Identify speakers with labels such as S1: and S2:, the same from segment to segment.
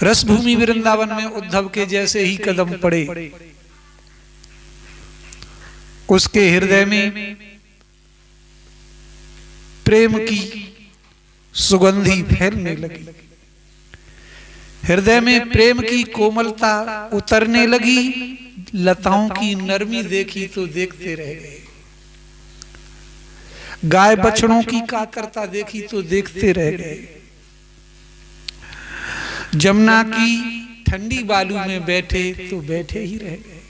S1: रसभूमि वृंदावन में उद्धव के जैसे ही कदम पड़े, उसके हृदय में प्रेम की सुगंधी फैलने लगी, हृदय में प्रेम की कोमलता उतरने लगी। लताओं की नरमी देखी तो देखते रह गए, गाय बछड़ों की कातरता देखी तो देखते रह गए, जमुना की ठंडी बालू में बैठे तो बैठे ही रह गए।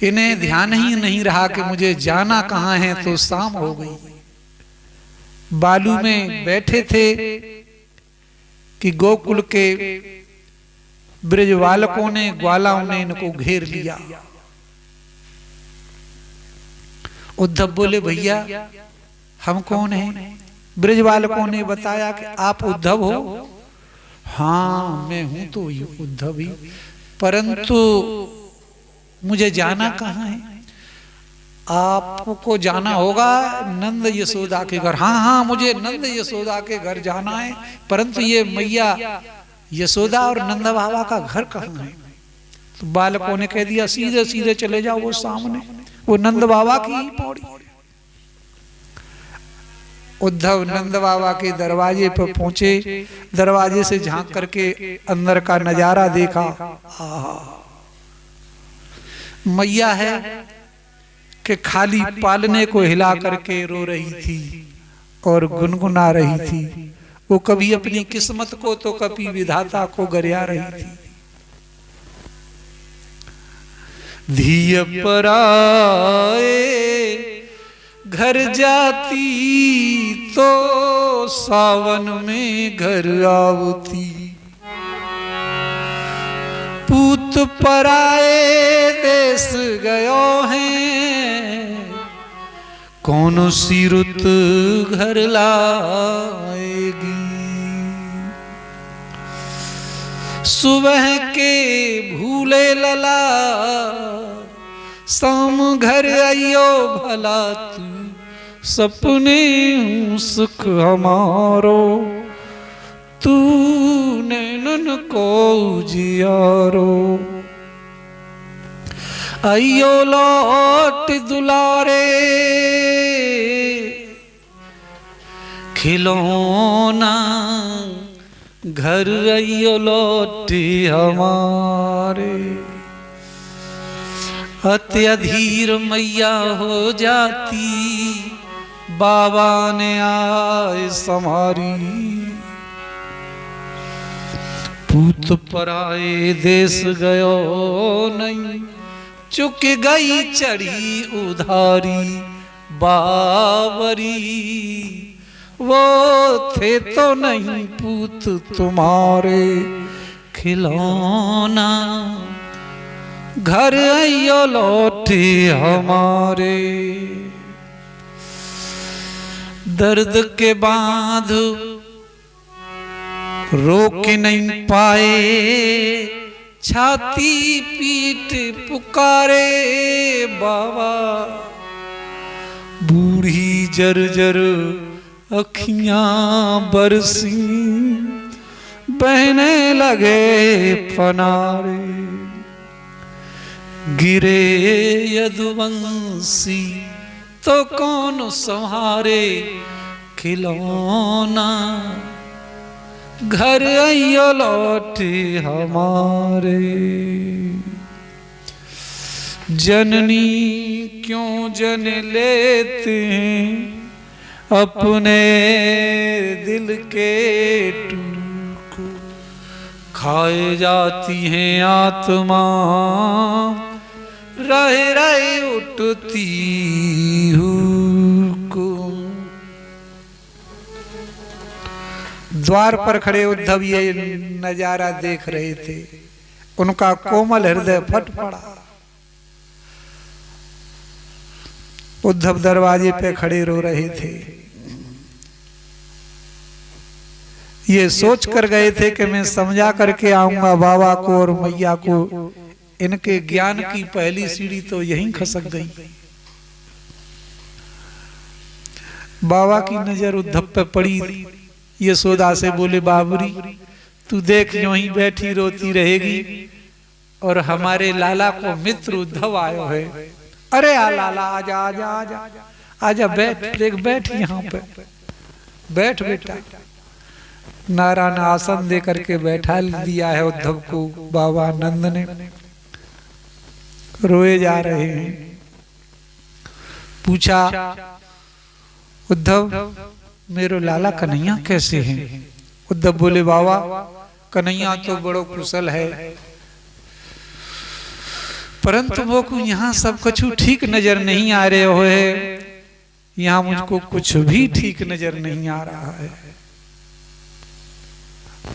S1: इन्हें ध्यान ही नहीं रहा कि मुझे जाना कहां है, तो शाम हो गई। बालू में बैठे थे कि गोकुल के ब्रजबालकों ने, ग्वालाओं ने इनको घेर लिया। उद्धव बोले, भैया हम कौन हैं? ब्रजबालकों ने बताया कि आप उद्धव हो। हाँ मैं हूं तो उद्धव ही, परंतु मुझे जाना कहां है? आपको जाना होगा नंद यशोदा के घर। हाँ हाँ मुझे नंद यशोदा के घर जाना है, परंतु ये मैया यशोदा और नंद बाबा का घर कहाँ है? तो बालकों ने कह दिया सीधे सीधे चले जाओ, वो सामने वो नंद बाबा की ही पौड़ी है। उद्धव नंद बाबा के दरवाजे पर पहुंचे, दरवाजे से झांक करके अंदर का नजारा देखा। मैया है कि खाली पालने को हिला करके रो रही थी और गुनगुना रही थी। वो कभी अपनी किस्मत को तो कभी विधाता को गरिया रही थी। धिय पराए घर जाती तो सावन में घर आवती, पूत पराए देश गयो हैं, कौन सी रुत घर लाएगी। सुबह के भूले लला, शाम घर आइयो भला, तू सपने सुख हमारो, तू नैनन को जियारो। आइयो लौट दुलारे, खिलौना घर आइयो लौट हमारे। अत्यधीर मैया हो जाती, बाबा ने आए समारी, पूत पराए देश गयो नहीं, चुक गई चढ़ी उधारी बावरी। वो थे तो नहीं पूत तुम्हारे, खिलौना घर आइयो लौटे हमारे। दर्द के बांध रोक नहीं पाए, छाती पीट पुकारे बाबा। बूढ़ी जर्जर अखियां बरसी, बहने लगे फनारे। गिरे यदुवंशी तो कौन संहारे, खिलौना घर आइयो लौटे हमारे। जननी क्यों जन लेते हैं अपने दिल के टुकड़े, खाए जाती हैं आत्मा रह रहे उठती हुक्म। द्वार पर खड़े उद्धव ये नजारा देख रहे थे, उनका कोमल हृदय फट पड़ा। उद्धव दरवाजे पे खड़े रो रहे थे, ये सोच कर गए थे कि मैं समझा करके आऊंगा बाबा को और मैया को। इनके ज्ञान की पहली सीढ़ी तो यहीं खसक गई। बाबा की नजर उद्धव पे पड़ी, यशोदा से बोले, बाबरी तू देख यूं ही बैठी रोती रहेगी और हमारे लाला को मित्र उद्धव आयो है। अरे आ लाला आजा आजा आजा आजा, बैठ देख बैठ यहाँ पे बैठ बेटा। नारायण आसन दे करके बैठा दिया है उद्धव को बाबा नंद ने। रोए जा रहे हैं। पूछा उद्धव मेरो लाला कन्हैया कैसे हैं? उद्धव बोले बाबा कन्हैया तो बड़ो कुशल है, परंतु वो को यहाँ सब कुछ ठीक नजर नहीं आ रहे हो है। यहाँ मुझको कुछ भी ठीक नजर नहीं आ रहा है।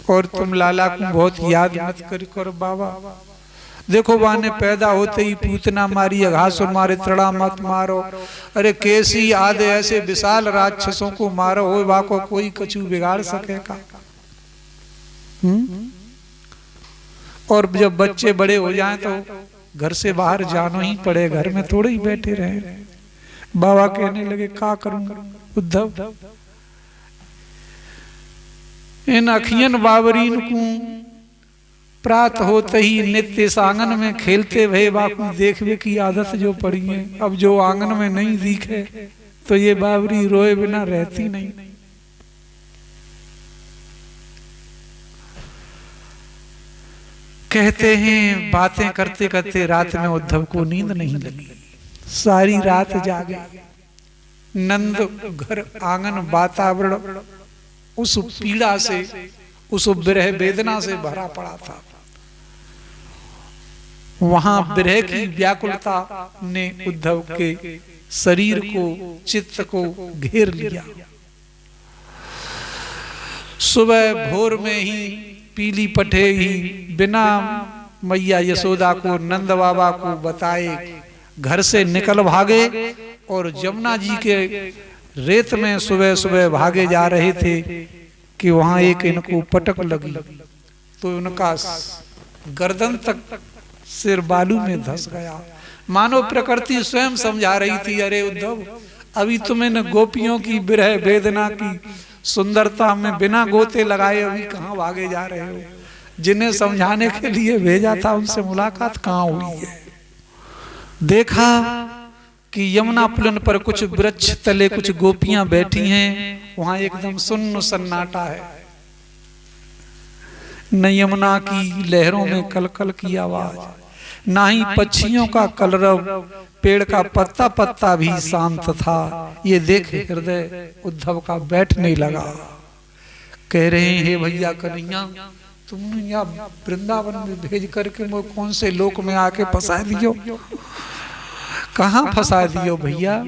S1: और तुम लाला को बहुत याद मत करो बाबा। देखो वाने पैदा होते ही पूतना मारी, घासुर मारे, तड़ा मत मारो। अरे कैसी आदे ऐसे विशाल राक्षसों को मारो हो, वाको कोई कछु बिगाड़ सकेगा? और जब बच्चे बड़े हो जाएं तो घर से बाहर जाना ही पड़े, घर में थोड़े ही बैठे रहे। बाबा कहने लगे क्या करूं उद्धव, इन अखियन बाबरीन को प्रात होते ही नित्य इस आंगन में खेलते भय बापू देखवे की आदत जो पड़ी है। अब जो आंगन में नहीं दिखे तो ये बाबरी रोए बिना रहती नहीं। कहते हैं बातें करते करते रात में उद्धव को नींद नहीं लगी, सारी रात जागे। नंद घर आंगन वातावरण उस पीड़ा से, उस विरह वेदना से भरा पड़ा था। वहां विरह की व्याकुलता ने उद्धव के शरीर को, चित्त को घेर लिया। सुबह भोर में ही पीली पटे ही बिना मैया यशोदा को, नंद बाबा को बताए घर से निकल भागे और जमुना जी के रेत में सुबह सुबह भागे जा रहे थे कि वहां एक इनको पटक लगी तो उनका गर्दन तक सिर बालू में धंस गया। मानो प्रकृति स्वयं समझा रही थी, अरे उद्धव अभी तुम इन गोपियों की विरह वेदना की सुंदरता में बिना गोते लगाए अभी कहाँ भागे जा रहे हो? जिन्हें समझाने के लिए भेजा था उनसे मुलाकात कहाँ हुई है? देखा कि यमुना पुलन पर कुछ वृक्ष तले कुछ गोपियां बैठी हैं, वहां एकदम सुन्न सन्नाटा है। न यमुना की लहरों में कलकल की आवाज, ना ही पक्षियों का कलरव, पेड़ का पत्ता पत्ता भी शांत था। ये देख हृदय उद्धव का बैठने लगा। कह रहे हैं हे भैया कन्हैया, तुमने यहाँ वृंदावन में भेज करके मुझे कौन से लोक में आके फंसा दियो? कहाँ फंसा दियो भैया?